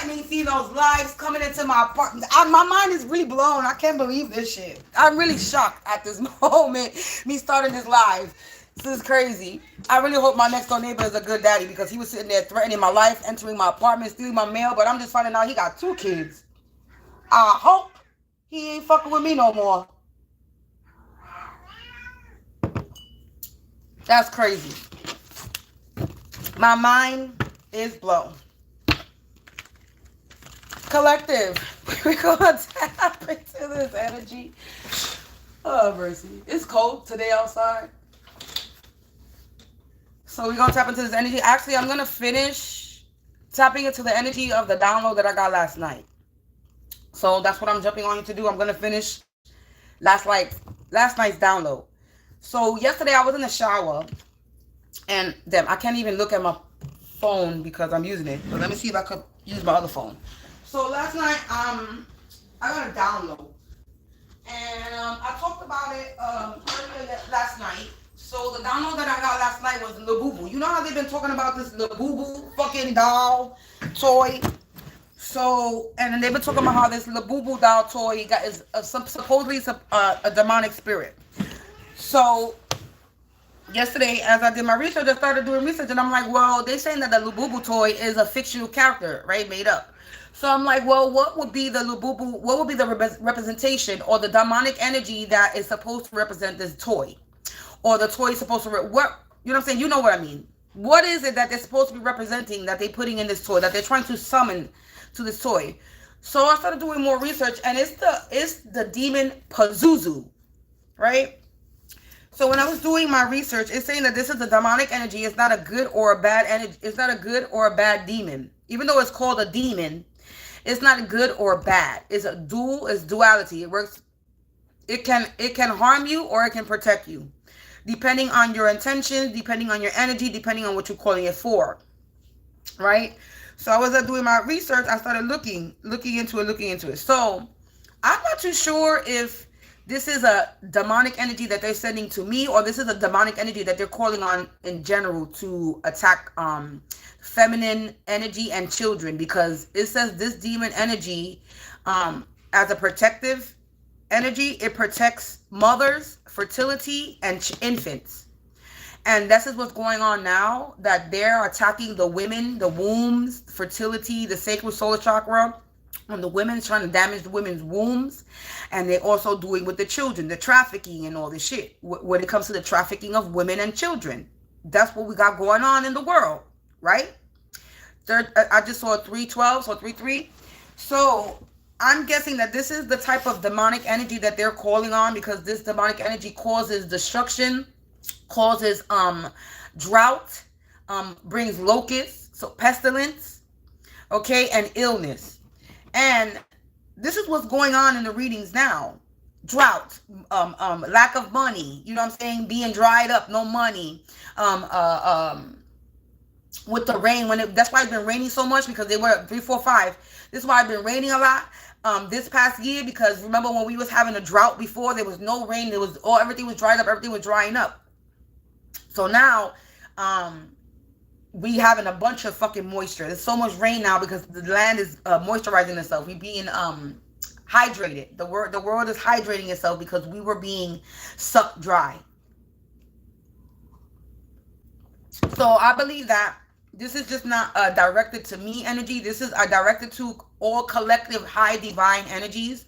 threatening females' lives coming into my apartment. My mind is really blown. I can't believe this shit. I'm really shocked at this moment. Me starting this live. This is crazy. I really hope my next door neighbor is a good daddy because he was sitting there threatening my life, entering my apartment, stealing my mail. But I'm just finding out he got 2 kids. I hope he ain't fucking with me no more. That's crazy. My mind is blown. Collective. We're gonna tap into this energy. Oh, mercy. It's cold today outside. So we're gonna tap into this energy. Actually, I'm gonna finish tapping into the energy of the download that I got last night. So that's what I'm jumping on to do. I'm gonna finish last night's download. So yesterday I was in the shower, and damn, I can't even look at my phone because I'm using it. But let me see if I could use my other phone. So last night, I got a download, and I talked about it earlier last night. So the download that I got last night was Labubu. You know how they've been talking about this Labubu fucking doll toy? So, and then they've been talking about how this Labubu doll toy is supposedly a demonic spirit. So yesterday, as I did my research, I started doing research, and I'm like, well, they're saying that the Labubu toy is a fictional character, right, made up. So I'm like, well, what would be the Labubu? What would be the representation or the demonic energy that is supposed to represent this toy, or the toy is supposed to what? You know what I'm saying? You know what I mean? What is it that they're supposed to be representing that they're putting in this toy, that they're trying to summon to this toy? So I started doing more research, and it's the demon Pazuzu, right? So when I was doing my research, it's saying that this is a demonic energy. It's not a good or a bad energy. It's not a good or a bad demon. Even though it's called a demon, it's not good or bad. It's duality. It works. It can harm you or it can protect you, depending on your intentions, depending on your energy, depending on what you're calling it for, right? So I was doing my research. I started looking into it. So I'm not too sure if this is a demonic energy that they're sending to me, or this is a demonic energy that they're calling on in general to attack feminine energy and children, because it says this demon energy as a protective energy, it protects mothers, fertility, and infants. And this is what's going on now, that they're attacking the women, the wombs, fertility, the sacral solar chakra. And the women's trying to damage the women's wombs, and they're also doing with the children, the trafficking and all this shit. When it comes to the trafficking of women and children, that's what we got going on in the world, right? I just saw 312, so 33. So I'm guessing that this is the type of demonic energy that they're calling on, because this demonic energy causes destruction, causes drought, brings locusts, so pestilence, okay, and illness. And this is what's going on in the readings now. Drought, lack of money, you know what I'm saying? Being dried up, no money. With the rain, that's why it's been raining so much, because they were 3, 4, 5. This is why it's been raining a lot this past year, because remember when we was having a drought before, there was no rain, everything was dried up, everything was drying up. So now, we having a bunch of fucking moisture. There's so much rain now because the land is moisturizing itself. We being hydrated. The world is hydrating itself because we were being sucked dry. So I believe that this is just not directed to me energy. This is directed to all collective high divine energies,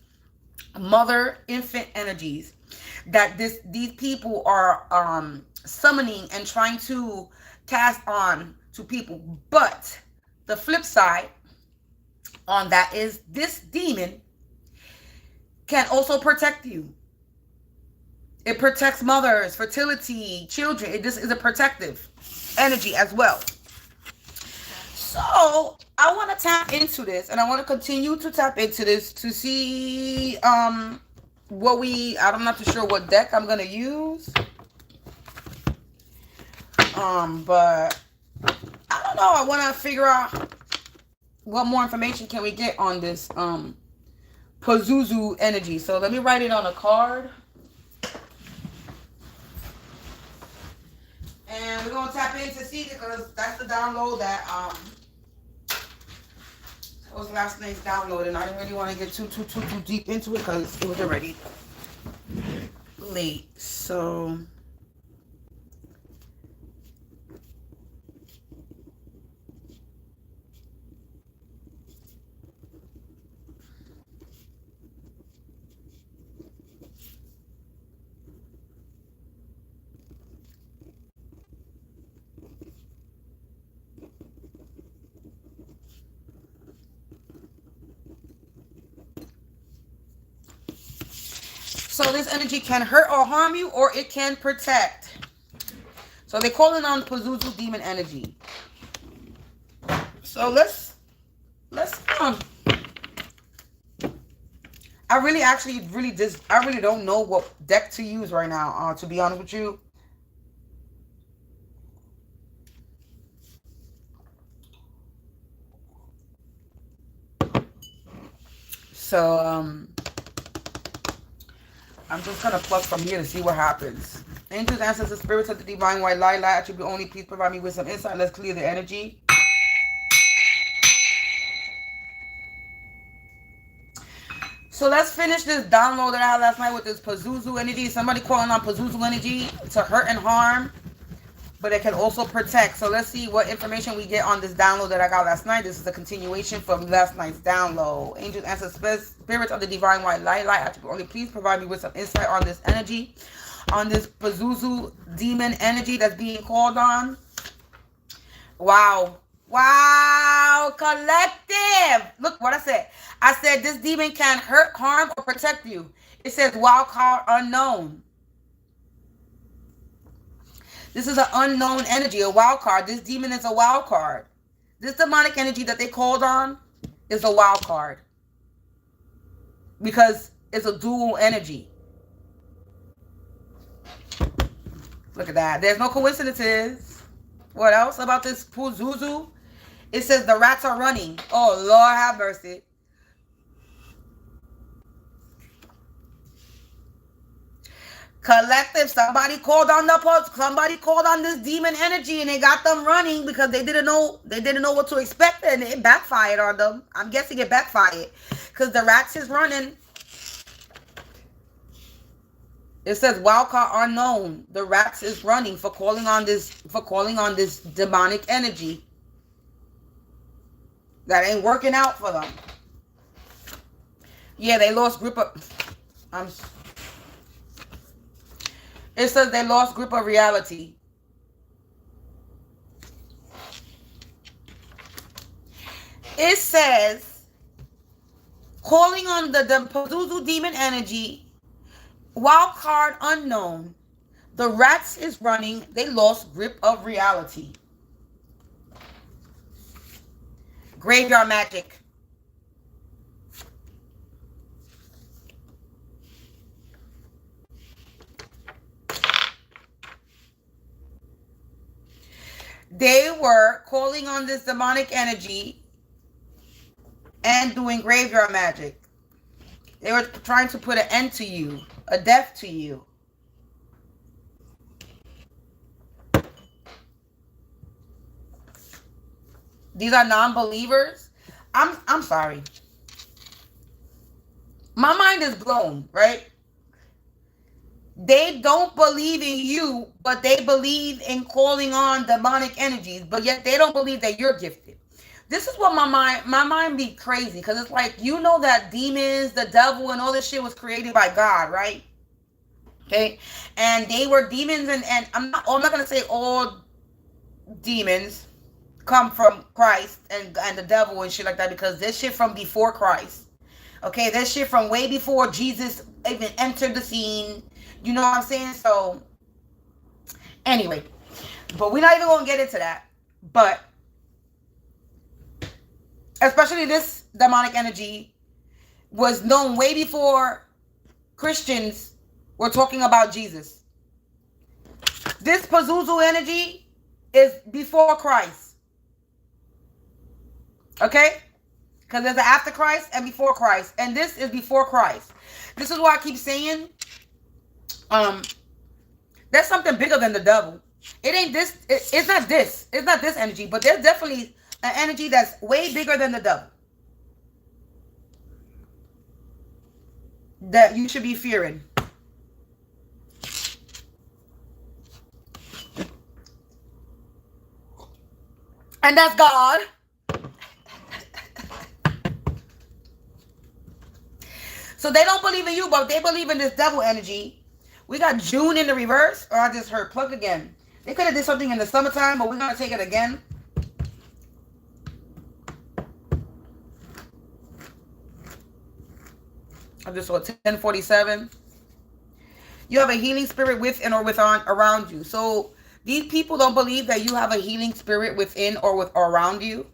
mother infant energies, that these people are summoning and trying to cast on to people. But the flip side on that is this demon can also protect you. It protects mothers, fertility, children. This is a protective energy as well. So I want to tap into this, and I want to continue to tap into this to see I'm not too sure what deck I'm gonna use. But I don't know. I want to figure out what more information can we get on this Pazuzu energy. So let me write it on a card. And we're going to tap in to see it, because that's the download that I was last night's download, and I didn't really want to get too deep into it because it was already late. So this energy can hurt or harm you, or it can protect. So they're calling on Pazuzu demon energy. So let's I really don't know what deck to use right now, to be honest with you. So I'm just gonna pluck from here to see what happens. Angels, ancestors, spirits of the divine white light, attribute only, please provide me with some insight. Let's clear the energy. So let's finish this download that I had last night with this Pazuzu energy. Somebody calling on Pazuzu energy to hurt and harm, but it can also protect. So let's see what information we get on this download that I got last night. This is a continuation from last night's download. Angels, ancestors, spirits of the divine white light, attribute only, please provide me with some insight on this energy, on this Pazuzu demon energy that's being called on. Wow. Wow, collective. Look what I said. I said this demon can hurt, harm, or protect you. It says wild card unknown. This is an unknown energy, a wild card. This demon is a wild card. This demonic energy that they called on is a wild card. Because it's a dual energy. Look at that. There's no coincidences. What else about this Pazuzu? It says the rats are running. Oh, Lord have mercy. Collective, somebody called on this demon energy and they got them running because they didn't know what to expect, and it backfired on them. I'm guessing it backfired because the rats is running. It says wildcard unknown. The rats is running for calling on this demonic energy that ain't working out for them. Yeah, they lost grip of it says they lost grip of reality. It says calling on the Pazuzu demon energy, wild card unknown. The rats is running. They lost grip of reality. Graveyard magic. They were calling on this demonic energy and doing graveyard magic. They were trying to put an end to you, a death to you. These are non-believers. I'm sorry. My mind is blown, right? They don't believe in you, but they believe in calling on demonic energies, but yet they don't believe that you're gifted. This is what my mind be crazy, because it's like, you know that demons, the devil, and all this shit was created by God, right? Okay, and they were demons, and I'm not going to say all demons come from Christ and the devil and shit like that, because this shit from before Christ. Okay, this shit from way before Jesus even entered the scene. You know what I'm saying? So, anyway, but we're not even going to get into that. But, especially this demonic energy was known way before Christians were talking about Jesus. This Pazuzu energy is before Christ. Okay? Because there's an after Christ and before Christ. And this is before Christ. This is why I keep saying, there's something bigger than the devil. It ain't this. It's not this. It's not this energy. But there's definitely an energy that's way bigger than the devil. that you should be fearing. And that's God. So they don't believe in you, but they believe in this devil energy. We got June in the reverse, or I just heard plug again. They could have did something in the summertime, but we're going to take it again. I just saw 1047. You have a healing spirit within or around you. So these people don't believe that you have a healing spirit within or around you.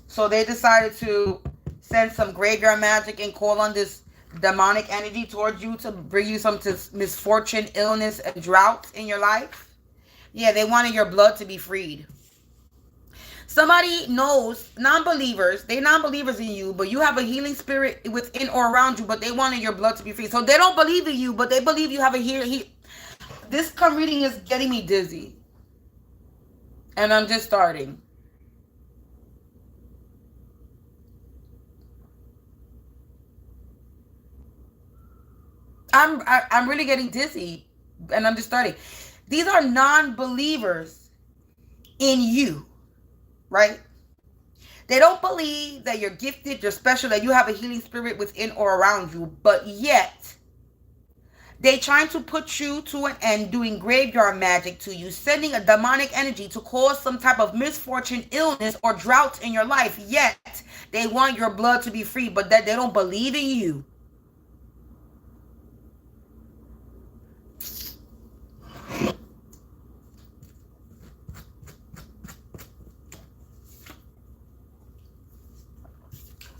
So they decided to send some graveyard magic and call on this demonic energy towards you to bring you some misfortune, illness, and drought in your life. Yeah, they wanted your blood to be freed. Somebody knows, non-believers, they're non-believers in you, but you have a healing spirit within or around you, but they wanted your blood to be free. So they don't believe in you, but they believe you have a healing. This reading is getting me dizzy. And I'm just starting. I'm really getting dizzy. And I'm just starting. These are non-believers in you. Right? They don't believe that you're gifted, you're special, that you have a healing spirit within or around you, but yet they trying to put you to an end doing graveyard magic to you, sending a demonic energy to cause some type of misfortune, illness, or drought in your life, yet they want your blood to be free, but that they don't believe in you.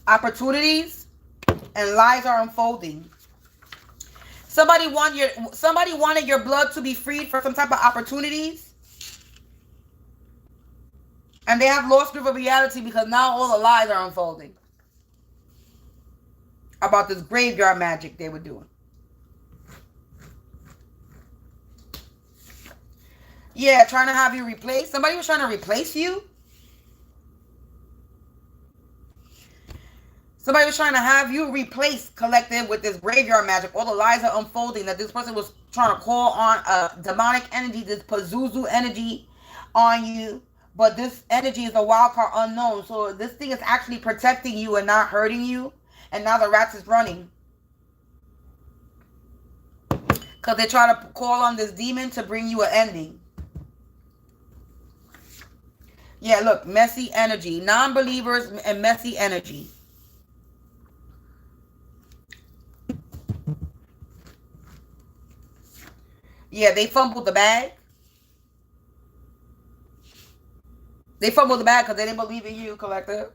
Opportunities and lies are unfolding. Somebody wanted your blood to be freed for some type of opportunities, and they have lost grip of reality because now all the lies are unfolding about this graveyard magic they were doing. Yeah, trying to have you replaced. Somebody was trying to replace you. Somebody was trying to have you replaced, collective, with this graveyard magic. All the lies are unfolding that this person was trying to call on a demonic energy, this Pazuzu energy on you. But this energy is a wild card unknown. So this thing is actually protecting you and not hurting you. And now the rats is running. Because they try to call on this demon to bring you an ending. Yeah, look, messy energy. Non-believers and messy energy. Yeah, they fumbled the bag. They fumbled the bag because they didn't believe in you, collective.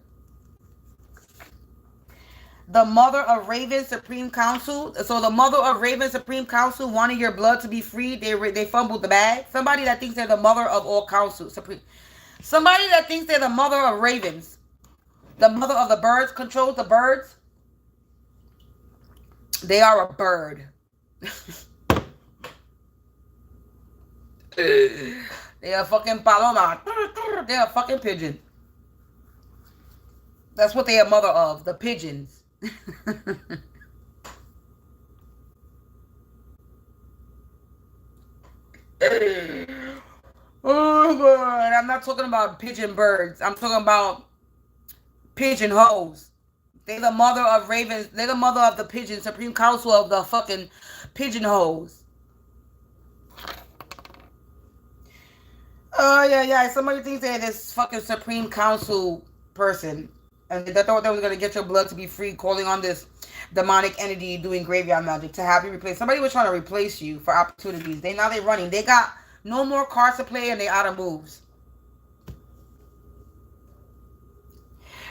The mother of Raven Supreme Council. So the mother of Raven Supreme Council wanted your blood to be freed. They fumbled the bag. Somebody that thinks they're the mother of all councils. Somebody that thinks they're the mother of ravens. The mother of the birds, controls the birds. They are a bird. They are fucking paloma. They are fucking pigeon. That's what they are mother of. The pigeons. Oh God. I'm not talking about pigeon birds. I'm talking about pigeon hoes. They're the mother of ravens. They're the mother of the pigeon. Supreme Council of the fucking pigeon hoes. Oh, yeah. Somebody thinks they're this fucking Supreme Council person. And they thought they was going to get your blood to be free, calling on this demonic entity doing graveyard magic to have you replaced. Somebody was trying to replace you for opportunities. Now they're running. They got no more cards to play and they out of moves.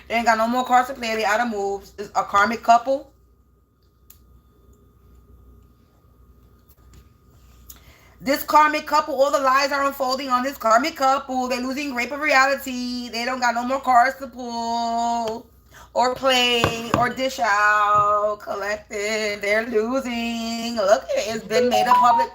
They ain't got no more cards to play. They out of moves. It's a karmic couple. This karmic couple, all the lies are unfolding on this karmic couple. They're losing grip of reality. They don't got no more cards to pull or play or dish out. Collective. They're losing. Look, it's been made a public.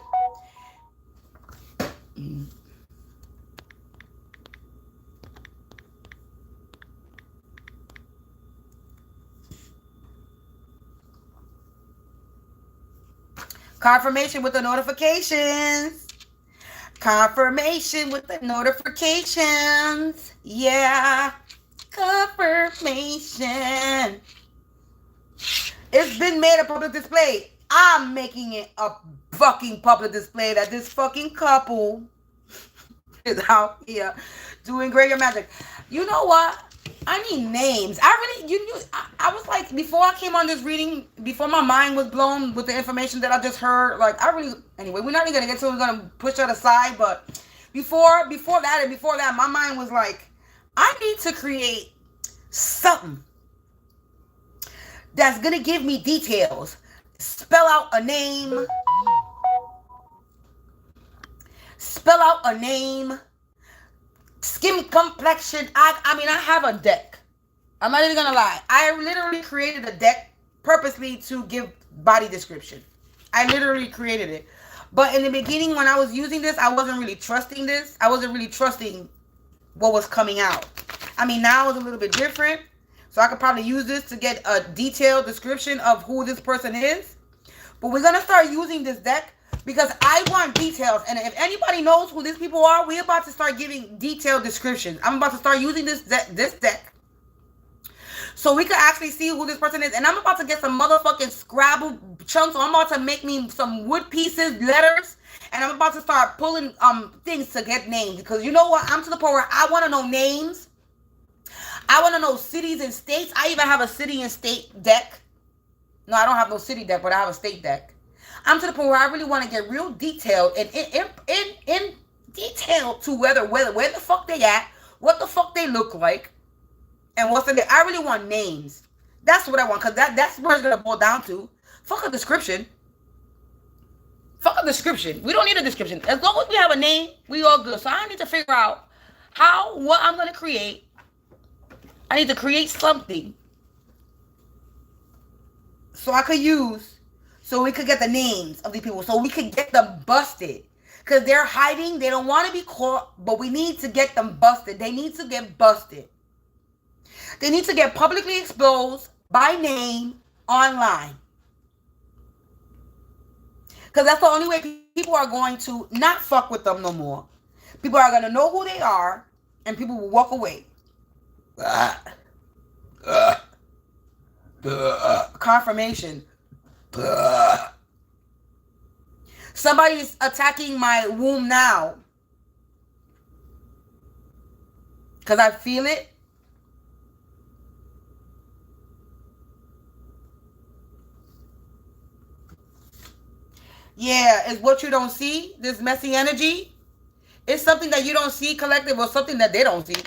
Confirmation with the notifications. Confirmation with the notifications. Yeah. Confirmation. It's been made a public display. I'm making it a fucking public display that this fucking couple is out here doing greater magic. You know what? I need names. I was like, before I came on this reading, before my mind was blown with the information that I just heard, like, anyway, we're not even gonna get to it. We're gonna push that aside, but before that, my mind was like, I need to create something that's gonna give me details. Spell out a name. Skin complexion. I mean, I have a deck. I'm not even gonna lie. I literally created a deck purposely to give body description. I literally created it. But in the beginning, when I was using this, I wasn't really trusting this. I wasn't really trusting what was coming out. I mean, now it's a little bit different. So I could probably use this to get a detailed description of who this person is. But we're gonna start using this deck because I want details. And if anybody knows who these people are, we're about to start giving detailed descriptions. I'm about to start using this deck so we can actually see who this person is. And I'm about to get some motherfucking Scrabble chunks. So I'm about to make me some wood pieces, letters. And I'm about to start pulling things to get names. Because you know what? I'm to the point where I want to know names. I want to know cities and states. I even have a city and state deck. No, I don't have no city deck, but I have a state deck. I'm to the point where I really want to get real detailed and in detail to where the fuck they at, what the fuck they look like, and what's in there. I really want names. That's what I want, because that's what it's going to boil down to. Fuck a description. Fuck a description. We don't need a description. As long as we have a name, we all good. So I need to figure out what I'm going to create. I need to create something so I could use, so we could get the names of these people, so we could get them busted. Because they're hiding, they don't want to be caught, but we need to get them busted. They need to get busted. They need to get publicly exposed by name online. Because that's the only way people are going to not fuck with them no more. People are going to know who they are, and people will walk away. Confirmation. Somebody's attacking my womb now. Because I feel it. Yeah, it's what you don't see. This messy energy. It's something that you don't see, collective, or something that they don't see.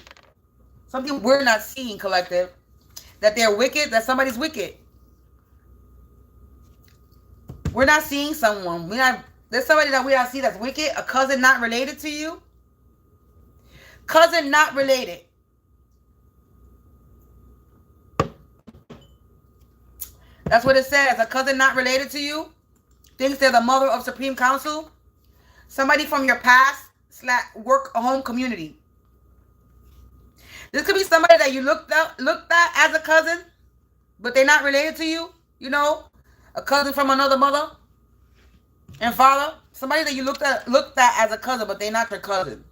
Something we're not seeing, collective. That they're wicked, that somebody's wicked. We're not seeing someone. There's somebody that we don't see that's wicked. A cousin not related to you. Cousin not related. That's what it says. A cousin not related to you. Thinks they're the mother of Supreme Council. Somebody from your past /work home community. This could be somebody that you looked at as a cousin, but they're not related to you. You know, a cousin from another mother and father. Somebody that you looked at as a cousin, but they're not your cousin.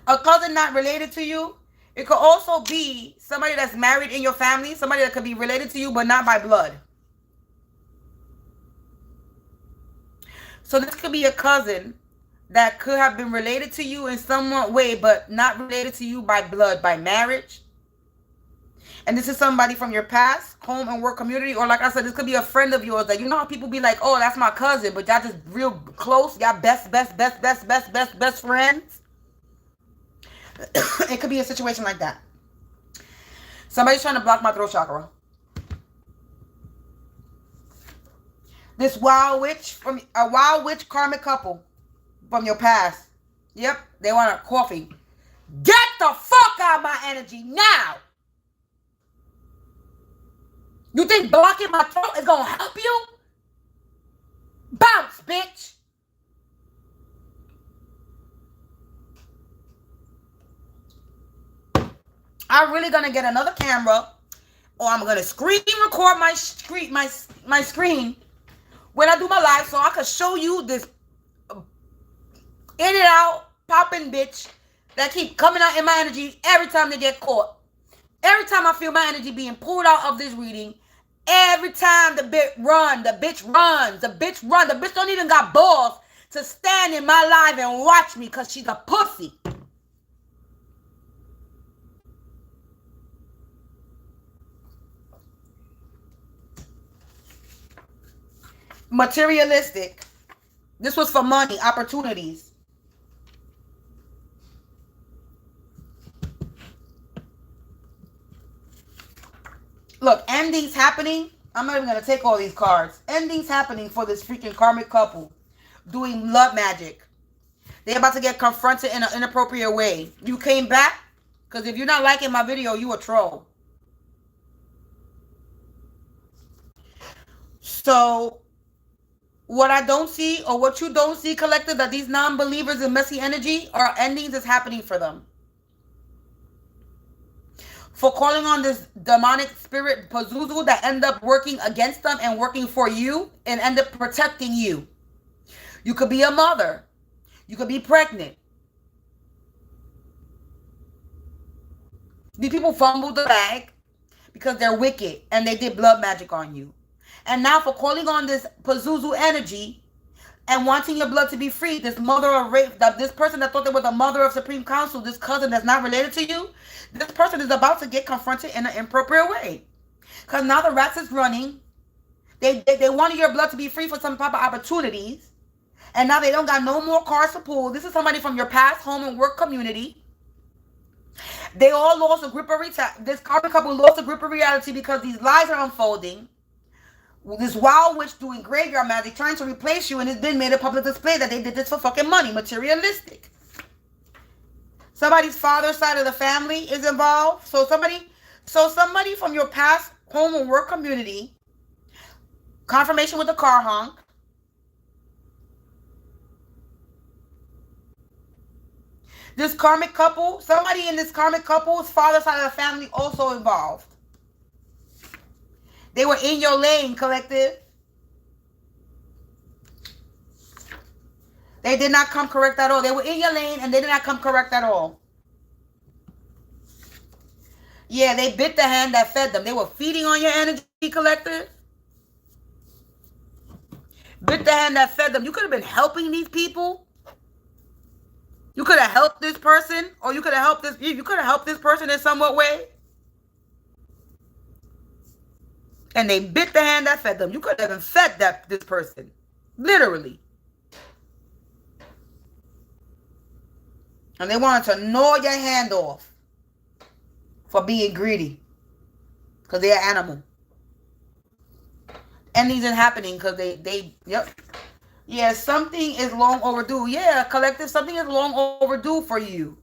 A cousin not related to you. It could also be somebody that's married in your family. Somebody that could be related to you, but not by blood. So this could be a cousin that could have been related to you in some way, but not related to you by blood, by marriage. And this is somebody from your past, home and work community. Or like I said, this could be a friend of yours that, you know how people be like, oh, that's my cousin, but y'all just real close. Y'all best friends. It could be a situation like that. Somebody's trying to block my throat chakra. This wild witch karmic couple from your past. Yep, they want a coffee. Get the fuck out of my energy now. You think blocking my throat is gonna help you? Bounce, bitch. I'm really gonna get another camera, or I'm gonna screen record my screen when I do my live, so I could show you this in and out, popping bitch that keep coming out in my energy every time they get caught. Every time I feel my energy being pulled out of this reading, every time the bitch runs, the bitch don't even got balls to stand in my live and watch me because she's a pussy. Materialistic. This was for money, opportunities. Look, endings happening. I'm not even going to take all these cards. Endings happening for this freaking karmic couple doing blood magic. They're about to get confronted in an inappropriate way. You came back? Because if you're not liking my video, you a troll. So, what I don't see, or what you don't see, collective, that these non-believers in messy energy are endings is happening for them. For calling on this demonic spirit Pazuzu that end up working against them and working for you and end up protecting you. You could be a mother. You could be pregnant. These people fumbled the bag because they're wicked and they did blood magic on you. And now for calling on this Pazuzu energy and wanting your blood to be free, this mother of rape, this person that thought they were the mother of Supreme Council, this cousin that's not related to you, this person is about to get confronted in an inappropriate way. Because now the rats is running. They wanted your blood to be free for some type of opportunities. And now they don't got no more cards to pull. This is somebody from your past home and work community. They all lost a grip of reality. This karmic couple lost a grip of reality because these lies are unfolding. This wild witch doing graveyard magic, trying to replace you, and it's been made a public display that they did this for fucking money. Materialistic. Somebody's father's side of the family is involved. So somebody from your past home and work community. Confirmation with the car honk. This karmic couple, somebody in this karmic couple's father's side of the family also involved. They were in your lane, collective. They did not come correct at all. They were in your lane and they did not come correct at all. Yeah, they bit the hand that fed them. They were feeding on your energy, collective. Bit the hand that fed them. You could have been helping these people. You could have helped this person, or you could have helped this person in somewhat way. And they bit the hand that fed them. You could have even fed this person. Literally. And they wanted to gnaw your hand off for being greedy. Because they're an animal. And these are happening because yep. Yeah, something is long overdue. Yeah, collective, something is long overdue for you.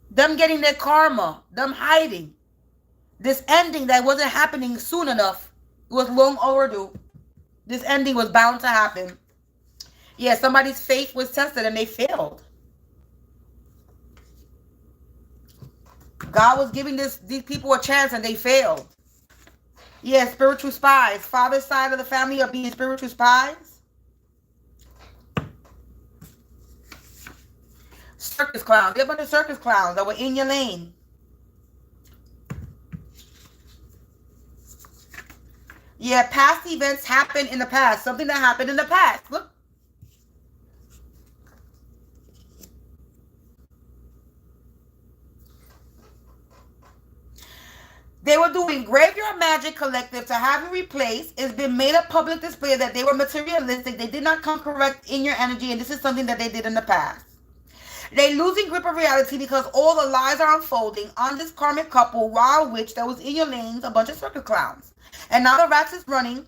Them getting their karma. Them hiding. This ending that wasn't happening soon enough was long overdue. This ending was bound to happen. Yeah, somebody's faith was tested and they failed. God was giving these people a chance and they failed. Yeah, spiritual spies. Father's side of the family are being spiritual spies. Circus clowns. There are a bunch of circus clowns that were in your lane. Yeah, past events happened in the past. Something that happened in the past. Look. They were doing graveyard magic, collective, to have you replaced. It's been made a public display that they were materialistic. They did not come correct in your energy, and this is something that they did in the past. They losing grip of reality because all the lies are unfolding on this karmic couple, wild witch that was in your lanes, a bunch of circus clowns. And now the rats is running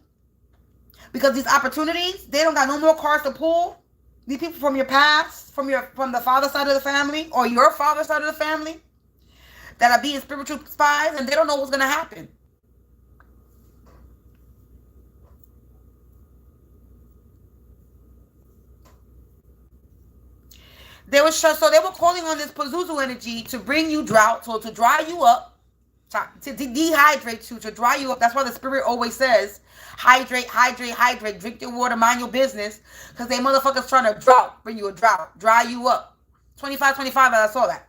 because these opportunities, they don't got no more cards to pull. These people from your past, from the father's side of the family, or your father's side of the family, that are being spiritual spies, and they don't know what's going to happen. So they were calling on this Pazuzu energy to bring you drought, so to dry you up, to dehydrate you, to dry you up. That's why the spirit always says, hydrate, hydrate, hydrate. Drink your water, mind your business. Because they motherfuckers trying to drought, bring you a drought, dry you up. 25, I saw that.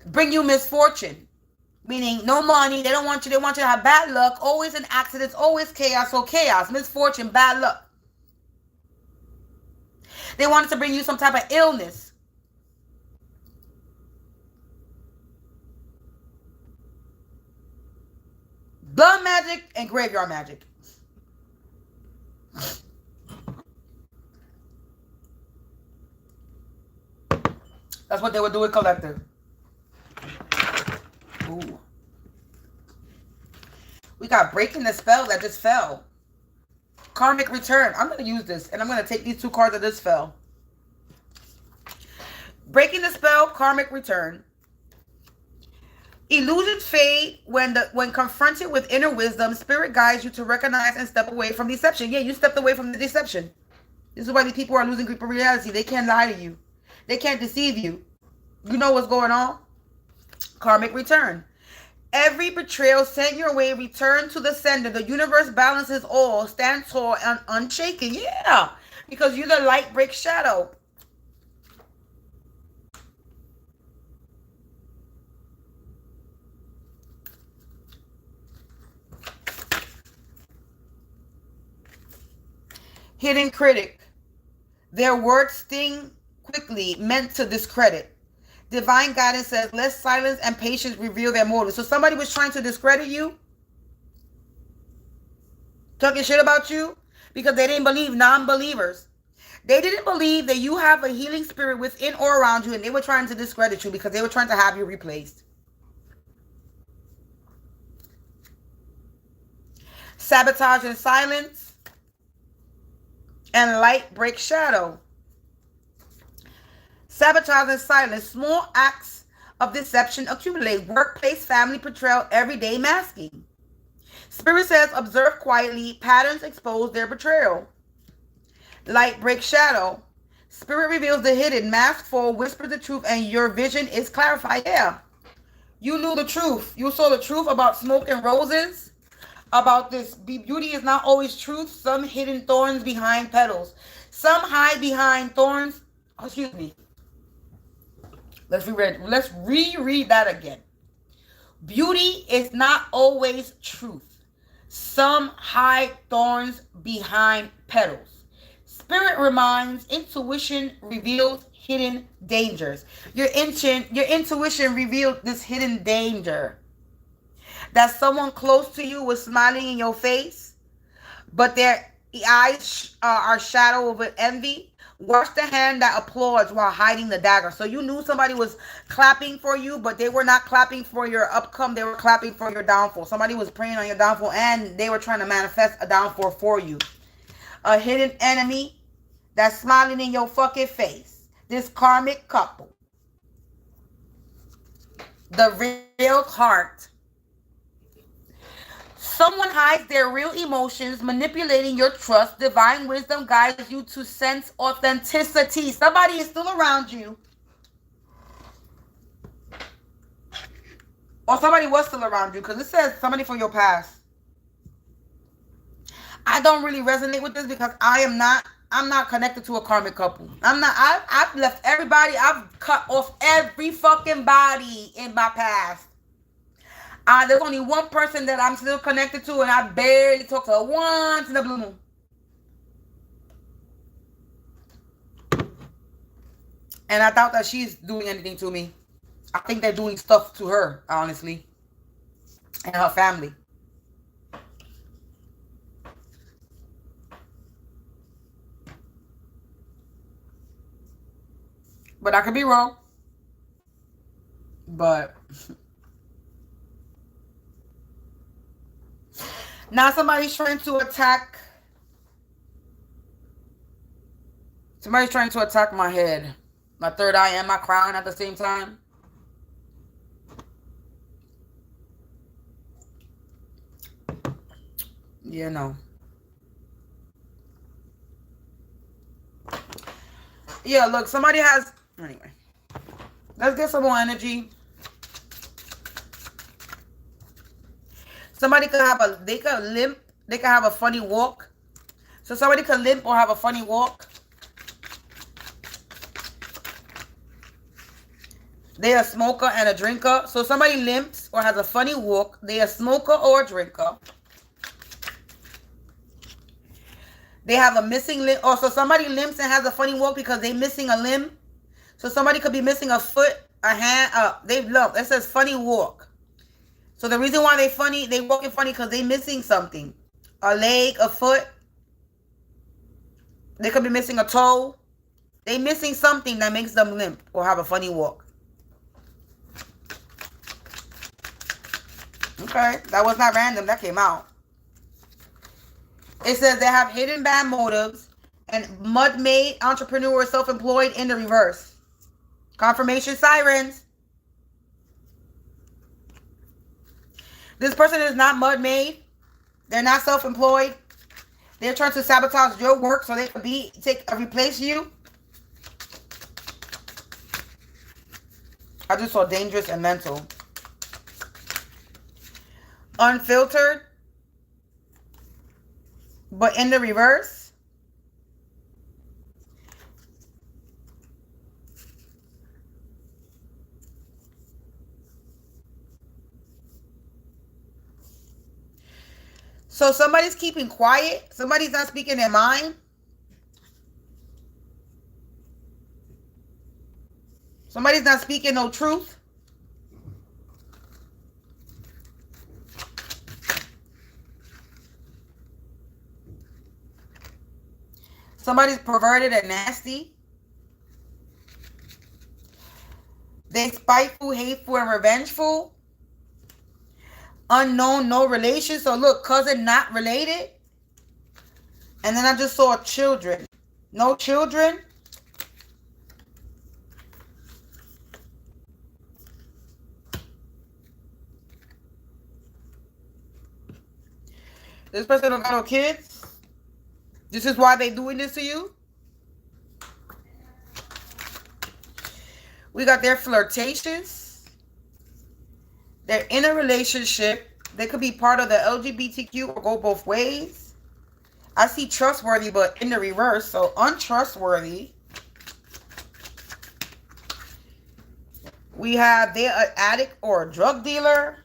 Bring you misfortune. Meaning no money. They don't want you. They want you to have bad luck. Always in accidents. Always chaos. So chaos, misfortune, bad luck. They wanted to bring you some type of illness. Blood magic and graveyard magic. That's what they would do with collective. Ooh. We got breaking the spell that just fell. Karmic return. I'm going to use this. And I'm going to take these 2 cards that just fell. Breaking the spell, karmic return. Illusions fade when confronted with inner wisdom. Spirit guides you to recognize and step away from deception. Yeah, you stepped away from the deception. This is why these people are losing grip of reality. They can't lie to you. They can't deceive you. You know what's going on? Karmic return. Every betrayal sent your way, return to the sender. The universe balances all. Stand tall and unshaken. Yeah, because you're the light breaks shadow. Hidden critic. Their words sting quickly, meant to discredit. Divine guidance says, let silence and patience reveal their motives. So somebody was trying to discredit you, talking shit about you, because they didn't believe non-believers. They didn't believe that you have a healing spirit within or around you, and they were trying to discredit you because they were trying to have you replaced. Sabotage and silence. And light breaks shadow. Sabotage and silence. Small acts of deception accumulate. Workplace, family betrayal, everyday masking. Spirit says, observe quietly. Patterns expose their betrayal. Light breaks shadow. Spirit reveals the hidden. Mask fall, whisper the truth, and your vision is clarified. Yeah. You knew the truth. You saw the truth about smoke and roses. About this, beauty is not always truth. Some hidden thorns behind petals. Some hide behind thorns. Oh, excuse me. Let's reread that again. Beauty is not always truth. Some hide thorns behind petals. Spirit reminds, intuition reveals hidden dangers. Your intuition revealed this hidden danger. That someone close to you was smiling in your face, but their eyes are shadowed with envy. Watch the hand that applauds while hiding the dagger. So you knew somebody was clapping for you, but they were not clapping for your upcome. They were clapping for your downfall. Somebody was praying on your downfall, and they were trying to manifest a downfall for you. A hidden enemy that's smiling in your fucking face. This karmic couple. The real heart. Someone hides their real emotions, manipulating your trust. Divine wisdom guides you to sense authenticity. Somebody is still around you. Or somebody was still around you, because it says somebody from your past. I don't really resonate with this because I'm not connected to a karmic couple. I've left everybody. I've cut off every fucking body in my past. There's only one person that I'm still connected to, and I barely talk to her once in the blue moon. And I doubt that she's doing anything to me. I think they're doing stuff to her, honestly. And her family. But I could be wrong. But now somebody's trying to attack. Somebody's trying to attack my head. My third eye and my crown at the same time. You know. Yeah, look, somebody has... Anyway. Let's get some more energy. Somebody could have they could limp. They could have a funny walk. So somebody could limp or have a funny walk. They're a smoker and a drinker. So somebody limps or has a funny walk. They're a smoker or a drinker. They have a missing limb. Oh, so somebody limps and has a funny walk because they're missing a limb. So somebody could be missing a foot, a hand. They've lumped. It says funny walk. So the reason why they walking funny because they're missing something. A leg, a foot. They could be missing a toe. They're missing something that makes them limp or have a funny walk. Okay, that was not random. That came out. It says they have hidden bad motives and mud-made, entrepreneur, self-employed in the reverse. Confirmation sirens. This person is not mud-made. They're not self-employed. They're trying to sabotage your work so they can replace you. I just saw dangerous and mental. Unfiltered. But in the reverse. So somebody's keeping quiet. Somebody's not speaking their mind. Somebody's not speaking no truth. Somebody's perverted and nasty. They spiteful, hateful, and revengeful. Unknown, no relation. So look, cousin not related. And then I just saw children. No children. This person don't got no kids. This is why they doing this to you. We got their flirtations. They're in a relationship. They could be part of the LGBTQ or go both ways. I see trustworthy, but in the reverse. So untrustworthy. We have they're an addict or a drug dealer.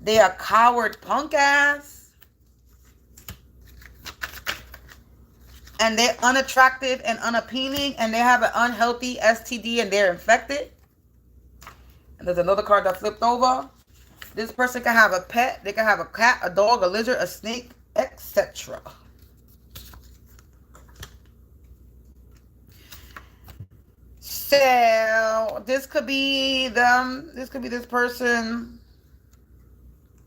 They are coward punk ass. And they're unattractive and unappealing. And they have an unhealthy STD and they're infected. And there's another card that flipped over. This person can have a pet. They can have a cat, a dog, a lizard, a snake, etc. So this could be them. This could be this person.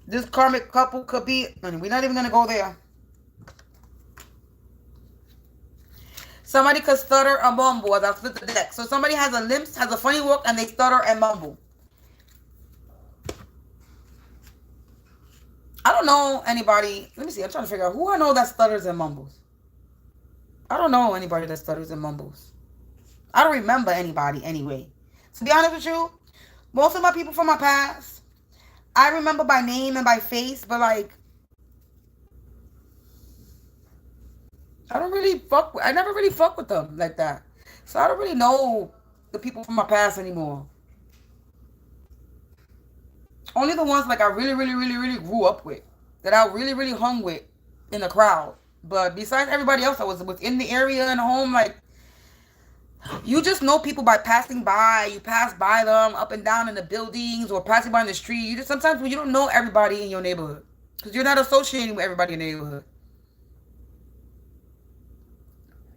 This karmic couple could be, and we're not even going to go there. Somebody could stutter or mumble as I flip the deck. So somebody has a limp, has a funny walk, and they stutter and mumble. I don't know anybody. Let me see. I'm trying to figure out who I know that stutters and mumbles. I don't know anybody that stutters and mumbles. I don't remember anybody anyway. To be honest with you, most of my people from my past, I remember by name and by face, but like, I never really fuck with them like that. So I don't really know the people from my past anymore. Only the ones like I really grew up with, that I really hung with in the crowd. But besides everybody else that was within the area and home, like, you just know people by passing by. You pass by them up and down in the buildings or passing by in the street. You just sometimes you don't know everybody in your neighborhood because you're not associating with everybody in the neighborhood.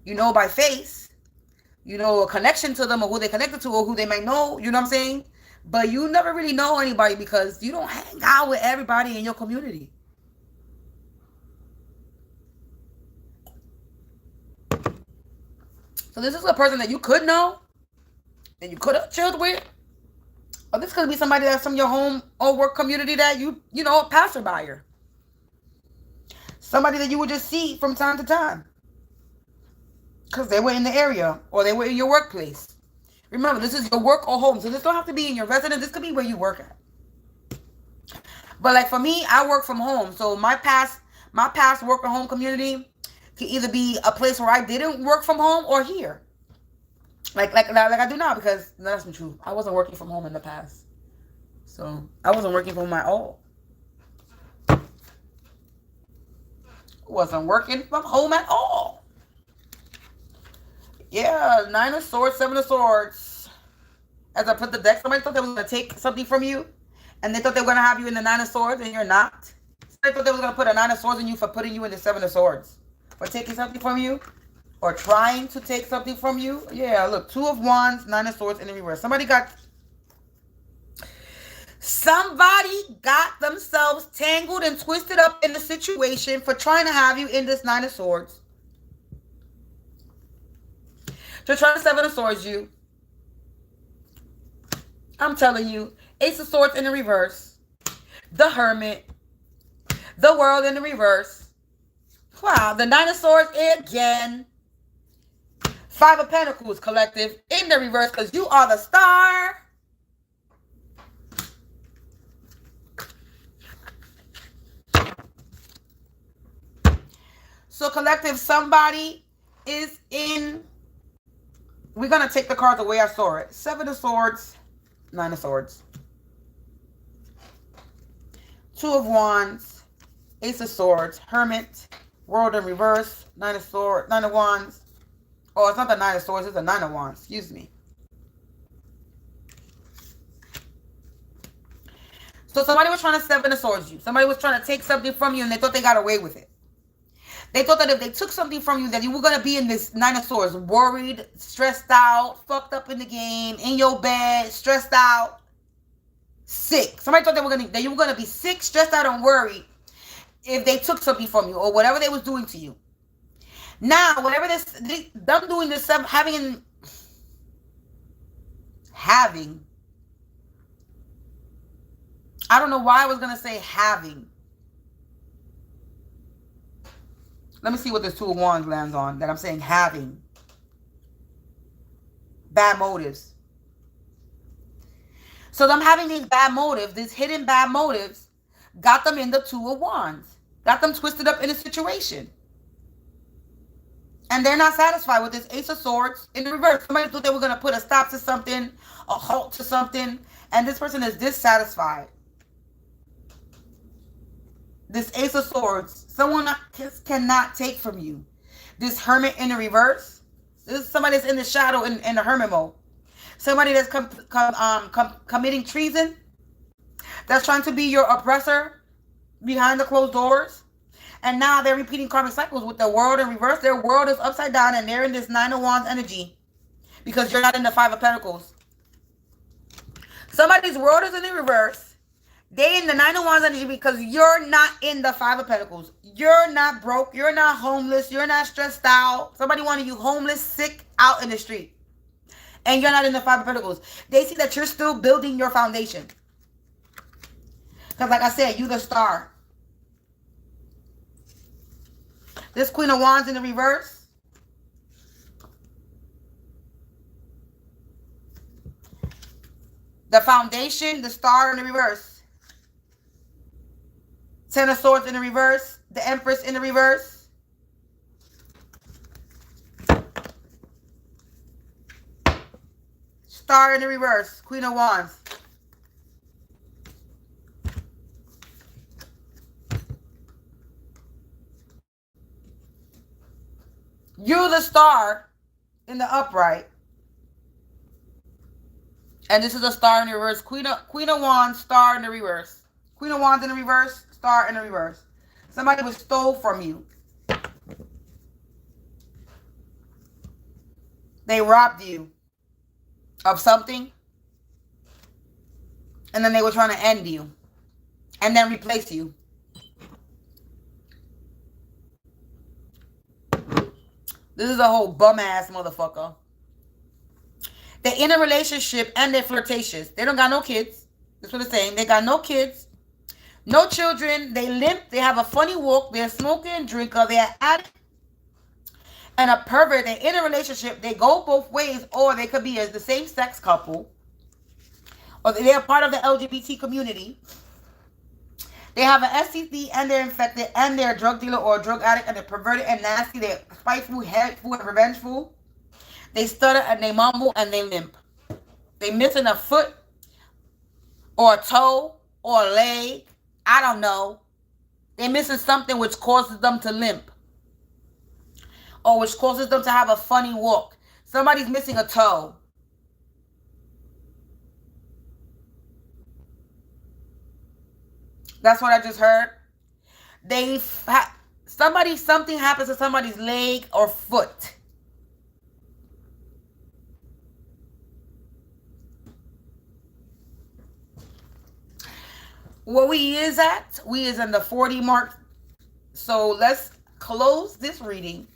You know by face. You know a connection to them or who they connected to or who they might know. You know what I'm saying? But you never really know anybody because you don't hang out with everybody in your community. So this is a person that you could know, and you could have chilled with. Or this could be somebody that's from your home or work community that you know, a passerby. Somebody that you would just see from time to time. Because they were in the area or they were in your workplace. Remember, this is your work or home. So this don't have to be in your residence. This could be where you work at. But like for me, I work from home. So my past work from home community can either be a place where I didn't work from home or here. Like I do now, because that's the truth. I wasn't working from home in the past. So I wasn't working from my all. Wasn't working from home at all. Yeah, 9 of Swords, 7 of Swords. As I put the deck, somebody thought they was going to take something from you. And they thought they were going to have you in the 9 of Swords, and you're not. Somebody thought they was going to put a 9 of Swords in you for putting you in the 7 of Swords. For taking something from you. Or trying to take something from you. Yeah, look. 2 of Wands, 9 of Swords in the reverse. Somebody got themselves tangled and twisted up in the situation for trying to have you in this 9 of Swords. To try to 7 of Swords you. I'm telling you. Ace of Swords in the reverse. The Hermit. The World in the reverse. Wow. The 9 of Swords again. 5 of Pentacles, collective, in the reverse, because you are the star. So, collective, somebody is in. We're going to take the cards the way I saw it. 7 of Swords, 9 of Swords. 2 of Wands, Ace of Swords, Hermit, World in reverse, 9 of Swords, 9 of Wands. Oh, it's not the 9 of Swords, it's the 9 of Wands. Excuse me. So somebody was trying to 7 of Swords you. Somebody was trying to take something from you and they thought they got away with it. They thought that if they took something from you, that you were going to be in this 9 of Swords, worried, stressed out, fucked up in the game, in your bed, stressed out, sick. Somebody thought that you were going to be sick, stressed out, and worried if they took something from you or whatever they was doing to you. Now, whatever them doing this, having, I don't know why I was going to say having. Let me see what this 2 of Wands lands on, that I'm saying having. Bad motives. So them having these bad motives, these hidden bad motives, got them in the 2 of Wands. Got them twisted up in a situation. And they're not satisfied with this Ace of Swords in the reverse. Somebody thought they were going to put a stop to something, a halt to something. And this person is dissatisfied. This Ace of Swords, someone cannot take from you. This Hermit in the reverse. This is somebody that's in the shadow in the hermit mode. Somebody that's committing treason. That's trying to be your oppressor behind the closed doors. And now they're repeating karmic cycles with the world in reverse. Their world is upside down and they're in this 9 of Wands energy. Because you're not in the 5 of Pentacles. Somebody's world is in the reverse. They in the 9 of Wands energy because you're not in the 5 of Pentacles. You're not broke. You're not homeless. You're not stressed out. Somebody wanted you homeless, sick, out in the street. And you're not in the 5 of Pentacles. They see that you're still building your foundation. Because like I said, you the star. This Queen of Wands in the reverse. The foundation, the star in the reverse. 10 of Swords in the reverse. The Empress in the reverse. Star in the reverse. Queen of Wands. You're the star in the upright. And this is a star in the reverse. Queen of Wands, star in the reverse. Queen of Wands in the reverse, star in the reverse. Somebody was stole from you. They robbed you of something. And then they were trying to end you. And then replace you. This is a whole bum-ass motherfucker. They're in a relationship and they're flirtatious. They don't got no kids. That's what it's saying. They got no kids. No children. They limp. They have a funny walk. They're a smoker and drinker. They're addict and a pervert. They're in a relationship. They go both ways. Or they could be as the same-sex couple. Or they're part of the LGBT community. They have an STD and they're infected and they're a drug dealer or a drug addict and they're perverted and nasty. They're spiteful, hateful, and revengeful. They stutter and they mumble and they limp. They missing a foot or a toe or a leg. I don't know. They're missing something which causes them to limp. Or which causes them to have a funny walk. Somebody's missing a toe. That's what I just heard. Something happens to somebody's leg or foot. Where we is at? We is in the 40 mark. So let's close this reading.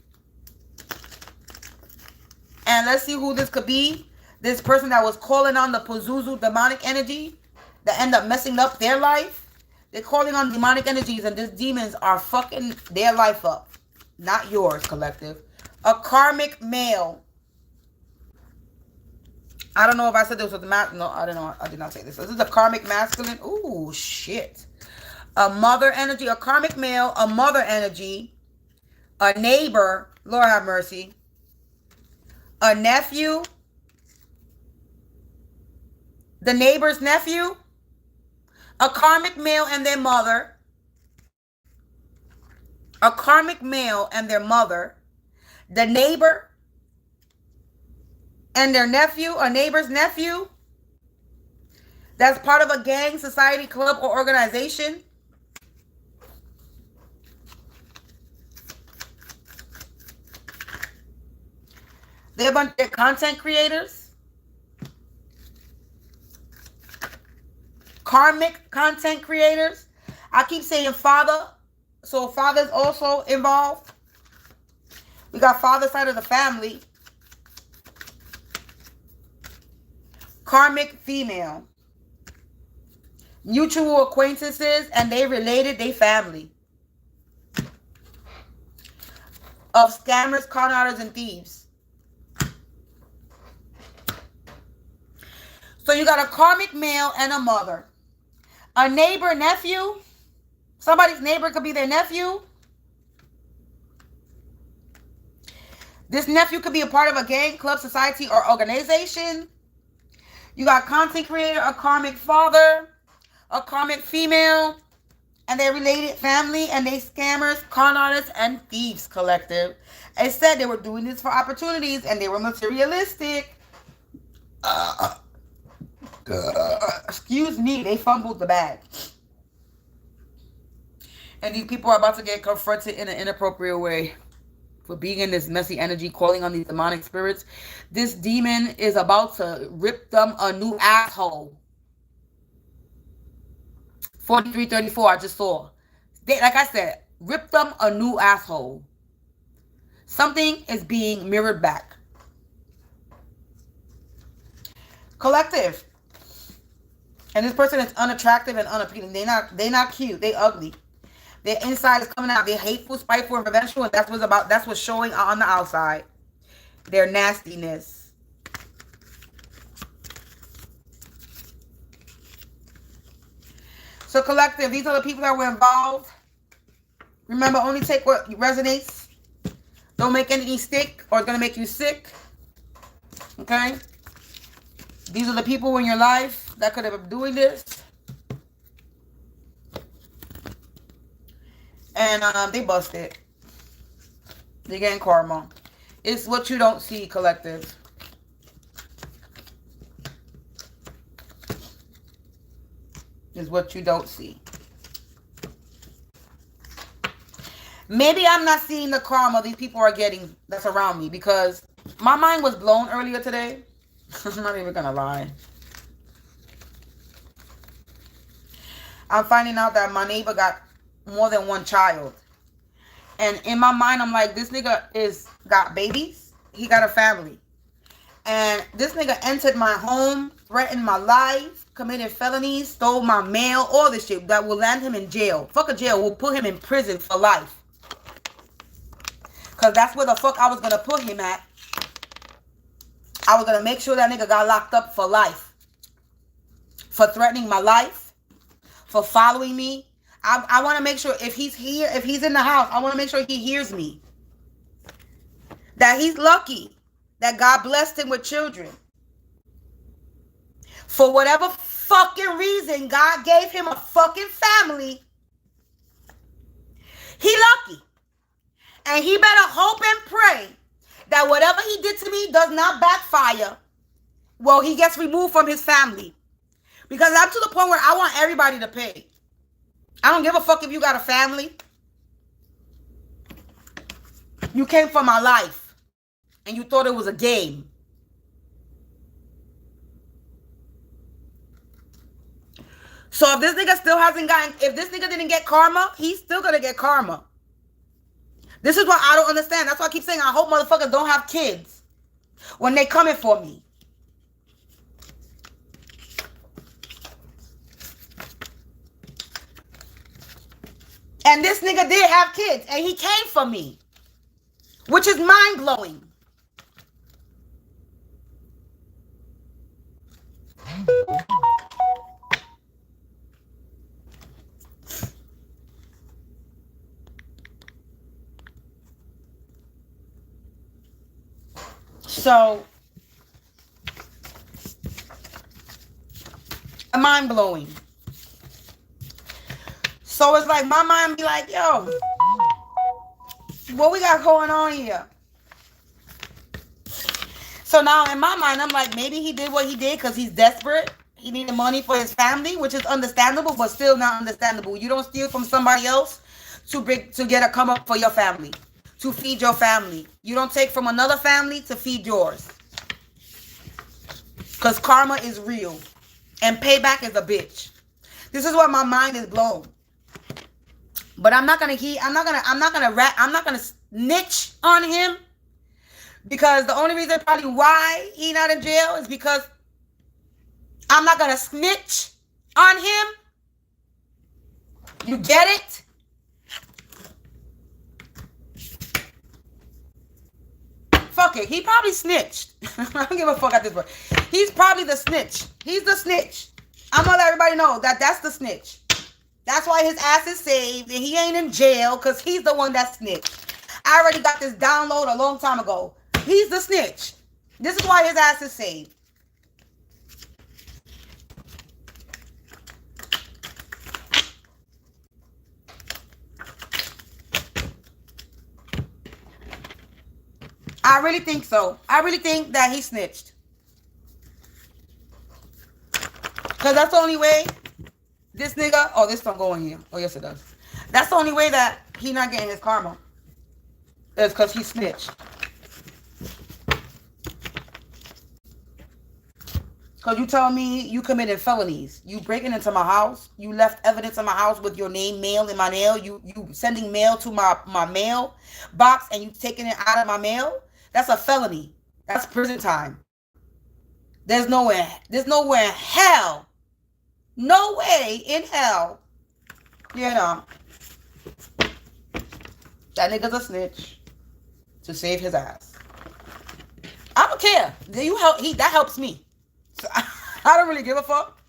And let's see who this could be. This person that was calling on the Pazuzu demonic energy that end up messing up their life. They're calling on demonic energies and these demons are fucking their life up. Not yours, collective. A karmic male. I don't know if I said this was the no, I don't know. I did not say this. This is a karmic masculine. Ooh, shit. A mother energy, a karmic male, a mother energy, a neighbor, Lord have mercy, a nephew, the neighbor's nephew, a karmic male and their mother, a karmic male and their mother, the neighbor and their nephew, a neighbor's nephew, that's part of a gang, society, club, or organization. They're a bunch of content creators. Karmic content creators. I keep saying father. So father's also involved. We got father side of the family. Karmic female. Mutual acquaintances and they related, they family. Of scammers, con artists, and thieves. So you got a karmic male and a mother. A neighbor, nephew. Somebody's neighbor could be their nephew. This nephew could be a part of a gang, club, society, or organization. You got content creator, a karmic father, a karmic female, and their related family, and they scammers, con artists, and thieves collective. It said they were doing this for opportunities, and they were materialistic. Excuse me, they fumbled the bag. And these people are about to get confronted in an inappropriate way for being in this messy energy, calling on these demonic spirits. This demon is about to rip them a new asshole. 4334, I just saw. Like I said, rip them a new asshole. Something is being mirrored back. Collective. And this person is unattractive and unappealing. They're not cute. They ugly. Their inside is coming out. They're hateful, spiteful, and revengeful, and that's what's showing on the outside. Their nastiness. So collective, these are the people that were involved. Remember, only take what resonates. Don't make anything stick or it's going to make you sick. Okay? These are the people in your life that could have been doing this. And they busted. They're getting karma. It's what you don't see, collective. Is what you don't see. Maybe I'm not seeing the karma these people are getting that's around me because my mind was blown earlier today. I'm not even gonna lie. I'm finding out that my neighbor got more than one child. And in my mind, I'm like, this nigga got babies. He got a family. And this nigga entered my home, threatened my life, committed felonies, stole my mail, all this shit that will land him in jail. Fuck a jail. We'll put him in prison for life. Because that's where the fuck I was going to put him at. I was going to make sure that nigga got locked up for life. For threatening my life. For following me. I want to make sure if he's here, if he's in the house, I want to make sure he hears me. That he's lucky that God blessed him with children. For whatever fucking reason, God gave him a fucking family. He lucky. And he better hope and pray that whatever he did to me does not backfire. Well, he gets removed from his family. Because I'm to the point where I want everybody to pay. I don't give a fuck if you got a family. You came for my life. And you thought it was a game. So if this nigga still hasn't gotten, if this nigga didn't get karma, he's still gonna get karma. This is what I don't understand. That's why I keep saying I hope motherfuckers don't have kids when they coming for me. And this nigga did have kids and he came for me, which is mind-blowing. So, mind-blowing. So it's like my mind be like, yo, what we got going on here? So now in my mind, I'm like, maybe he did what he did because he's desperate. He needed money for his family, which is understandable, but still not understandable. You don't steal from somebody else to get a come up for your family, to feed your family. You don't take from another family to feed yours. Because karma is real. And payback is a bitch. This is why my mind is blown. But I'm not gonna snitch on him. Because the only reason probably why he not in jail is because I'm not gonna snitch on him. You get it? Fuck it. He probably snitched. I don't give a fuck at this point. He's probably the snitch. He's the snitch. I'm gonna let everybody know that that's the snitch. That's why his ass is saved and he ain't in jail because he's the one that snitched. I already got this download a long time ago. He's the snitch. This is why his ass is saved. I really think so. I really think that he snitched. Because that's the only way this nigga... Oh, this don't go in here. Oh, yes, it does. That's the only way that he not getting his karma. Is because he snitched. Because you tell me you committed felonies. You breaking into my house. You left evidence in my house with your name mail in my mail. You sending mail to my mail box and you taking it out of my mail. That's a felony. That's prison time. There's nowhere in hell. No way in hell. You know. That nigga's a snitch. To save his ass. I don't care. That helps me. So, I don't really give a fuck.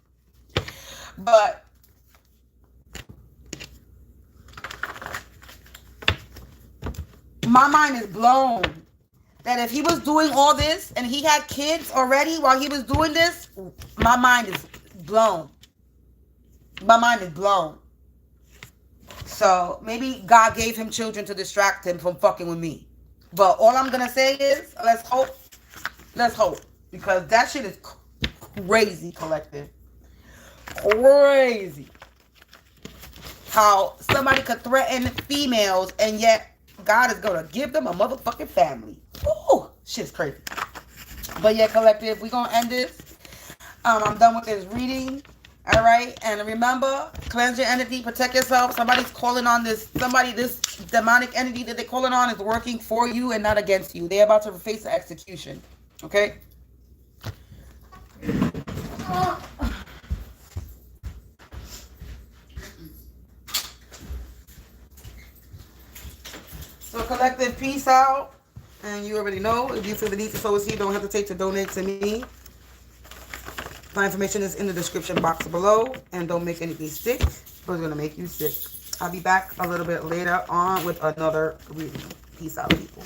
But my mind is blown. That if he was doing all this and he had kids already while he was doing this, my mind is blown. My mind is blown. So maybe God gave him children to distract him from fucking with me. But all I'm going to say is, let's hope. Let's hope. Because that shit is crazy, collective. Crazy. How somebody could threaten females and yet God is going to give them a motherfucking family. Ooh, shit's crazy. But yeah, collective, we're going to end this. I'm done with this reading. All right. And remember, cleanse your energy, protect yourself. Somebody's calling on this demonic entity that they're calling on is working for you and not against you. They're about to face the execution. Okay. So collective, peace out. And you already know, if you feel the need to sow a seed, don't hesitate to donate to me. My information is in the description box below. And don't make anything stick. or it's going to make you sick. I'll be back a little bit later on with another reading. Peace out, people.